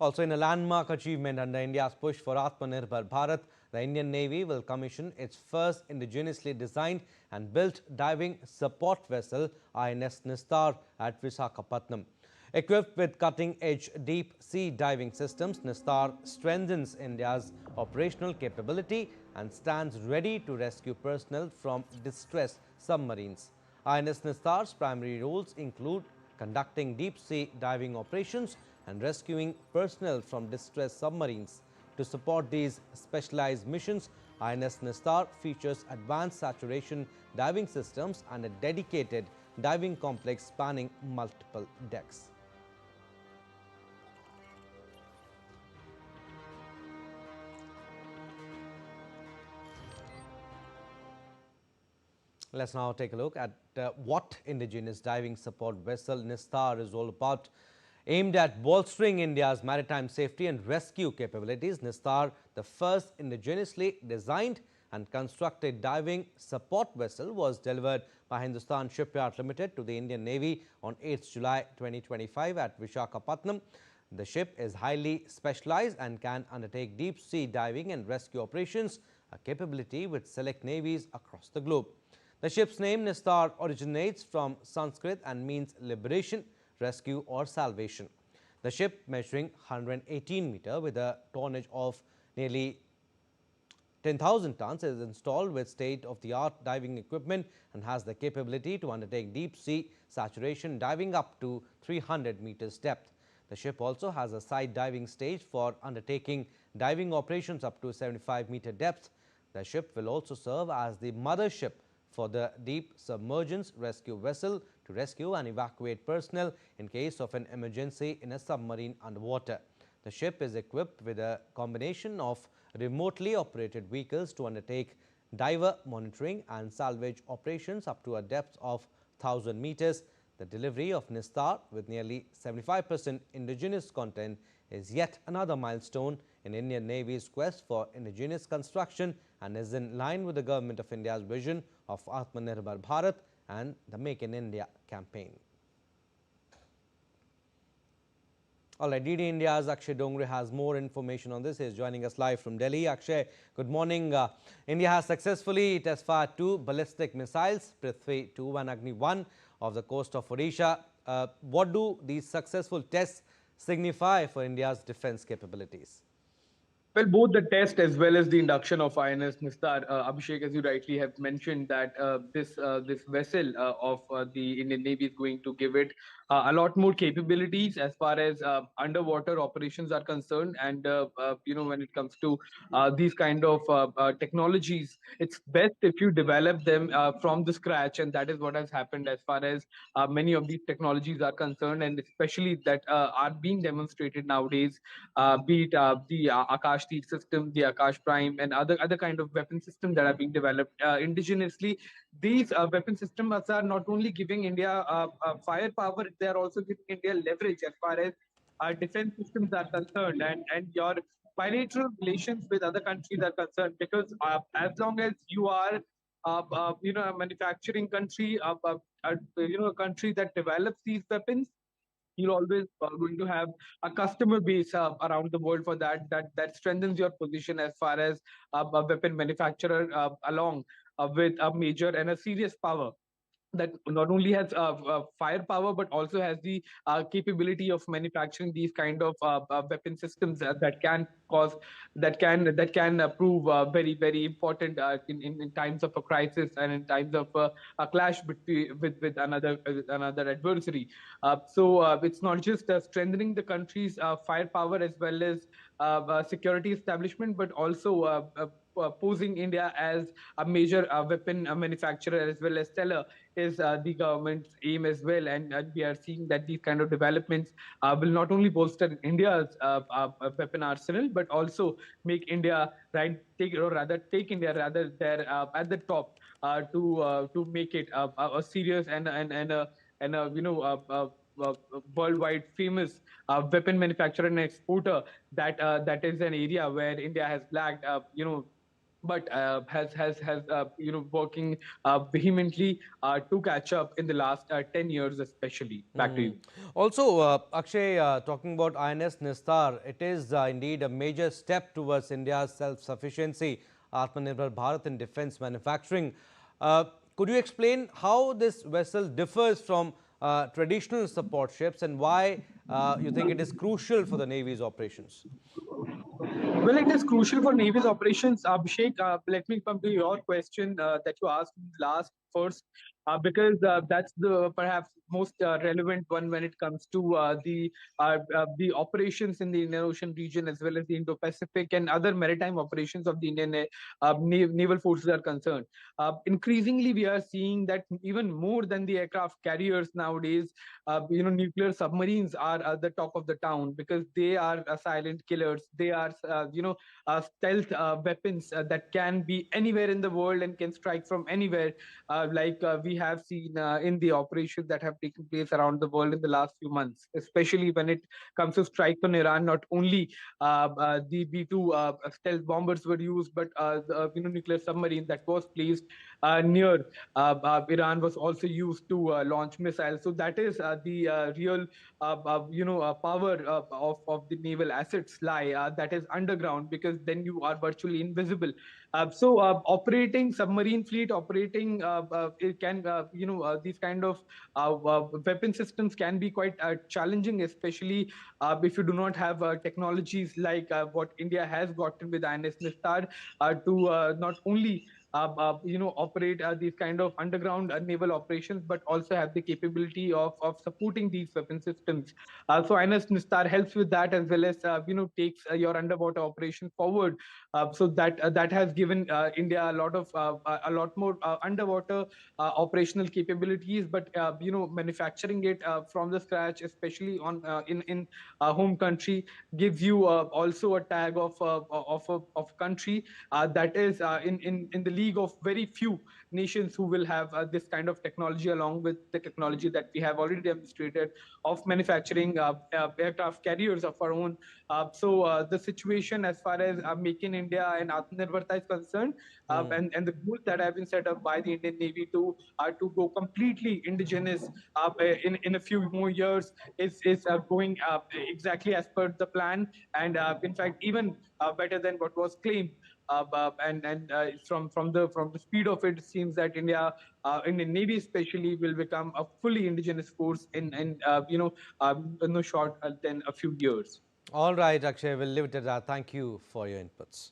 Also, in a landmark achievement under India's push for Atman Bharat, the Indian Navy will commission its first indigenously designed and built diving support vessel, INS Nistar, at Visakhapatnam. Equipped with cutting-edge deep-sea diving systems, Nistar strengthens India's operational capability and stands ready to rescue personnel from distressed submarines. INS Nistar's primary roles include conducting deep-sea diving operations and rescuing personnel from distressed submarines. To support these specialized missions, INS Nistar features advanced saturation diving systems and a dedicated diving complex spanning multiple decks. Let's now take a look at what indigenous diving support vessel Nistar is all about. Aimed at bolstering India's maritime safety and rescue capabilities, Nistar, the first indigenously designed and constructed diving support vessel, was delivered by Hindustan Shipyard Limited to the Indian Navy on 8th July 2025 at Visakhapatnam. The ship is highly specialized and can undertake deep-sea diving and rescue operations, a capability with select navies across the globe. The ship's name, Nistar, originates from Sanskrit and means liberation, rescue or salvation. The ship, measuring 118 meters with a tonnage of nearly 10,000 tons, is installed with state-of-the-art diving equipment and has the capability to undertake deep-sea saturation diving up to 300 meters depth. The ship also has a side diving stage for undertaking diving operations up to 75-meter depth. The ship will also serve as the mothership for the deep submergence rescue vessel to rescue and evacuate personnel in case of an emergency in a submarine underwater. The ship is equipped with a combination of remotely operated vehicles to undertake diver monitoring and salvage operations up to a depth of 1,000 meters. The delivery of Nistar, with nearly 75% indigenous content, is yet another milestone in Indian Navy's quest for indigenous construction and is in line with the Government of India's vision of Atman Bharat and the Make in India campaign. All right, DD India's Akshay Dongre has more information on this. He is joining us live from Delhi. Akshay, good morning. India has successfully test-fired 2 ballistic missiles, Prithvi 2 and Agni 1, off the coast of Odisha. What do these successful tests signify for India's defense capabilities? Well, both the test as well as the induction of INS Nistar, Abhishek, as you rightly have mentioned, that this vessel of the Indian Navy is going to give it a lot more capabilities as far as underwater operations are concerned. And when it comes to these kind of technologies, it's best if you develop them from the scratch, and that is what has happened as far as many of these technologies are concerned, and especially that are being demonstrated nowadays, be it the Akash system, the Akash Prime, and other kind of weapon systems that are being developed indigenously. These weapon systems are not only giving India firepower, they are also giving India leverage as far as defense systems are concerned, and your bilateral relations with other countries are concerned. Because as long as you are a manufacturing country, a country that develops these weapons, you're always going to have a customer base around the world for that strengthens your position as far as a weapon manufacturer along with a major and a serious power that not only has firepower but also has the capability of manufacturing these kind of weapon systems that can cause that can prove very important in times of a crisis and in times of a clash between with another adversary. So it's not just strengthening the country's firepower as well as security establishment, but also posing India as a major weapon manufacturer as well as seller is the government's aim as well. And we are seeing that these kind of developments will not only bolster India's weapon arsenal, but also make India take India rather there at the top to make it a serious and worldwide famous weapon manufacturer and exporter. That is an area where India has lagged. but has working vehemently to catch up in the last 10 years, especially. Back to you. Also, Akshay, talking about INS Nistar, it is indeed a major step towards India's self-sufficiency, Atman Bharat in defense manufacturing. Uh, could you explain how this vessel differs from traditional support ships and why you think it is crucial for the Navy's operations? Well, it is crucial for Navy's operations. Abhishek, let me come to your question that you asked last first, because that's the perhaps most relevant one when it comes to the operations in the Indian Ocean region, as well as the Indo-Pacific and other maritime operations of the Indian naval forces are concerned. Increasingly, we are seeing that even more than the aircraft carriers nowadays, nuclear submarines are the talk of the town, because they are silent killers. They are stealth weapons that can be anywhere in the world and can strike from anywhere, like we have seen in the operations that have taken place around the world in the last few months, especially when it comes to strikes on Iran. Not only the B-2 stealth bombers were used, but the nuclear submarine that was placed near Iran was also used to launch missiles. So that is the real power of the naval assets lie, that is underground, because then you are virtually invisible. Operating submarine fleet, operating it can these kind of weapon systems can be quite challenging, especially if you do not have technologies like what India has gotten with INS Nistar to not only operate these kind of underground naval operations, but also have the capability of supporting these weapon systems. So INS Nistar helps with that, as well as takes your underwater operation forward. So that has given India a lot more underwater operational capabilities. But manufacturing it from the scratch, especially on in home country, gives you also a tag of country that is in the league of very few nations who will have this kind of technology, along with the technology that we have already demonstrated of manufacturing aircraft carriers of our own. The situation as far as Make in India and Atmanirbharta is concerned, and the goals that have been set up by the Indian Navy to go completely indigenous in a few more years is going exactly as per the plan, and in fact even better than what was claimed. From the speed of it, it seems that India, Indian Navy especially, will become a fully indigenous force in no short than a few years. All right, Akshay, we'll leave it at that. Thank you for your inputs.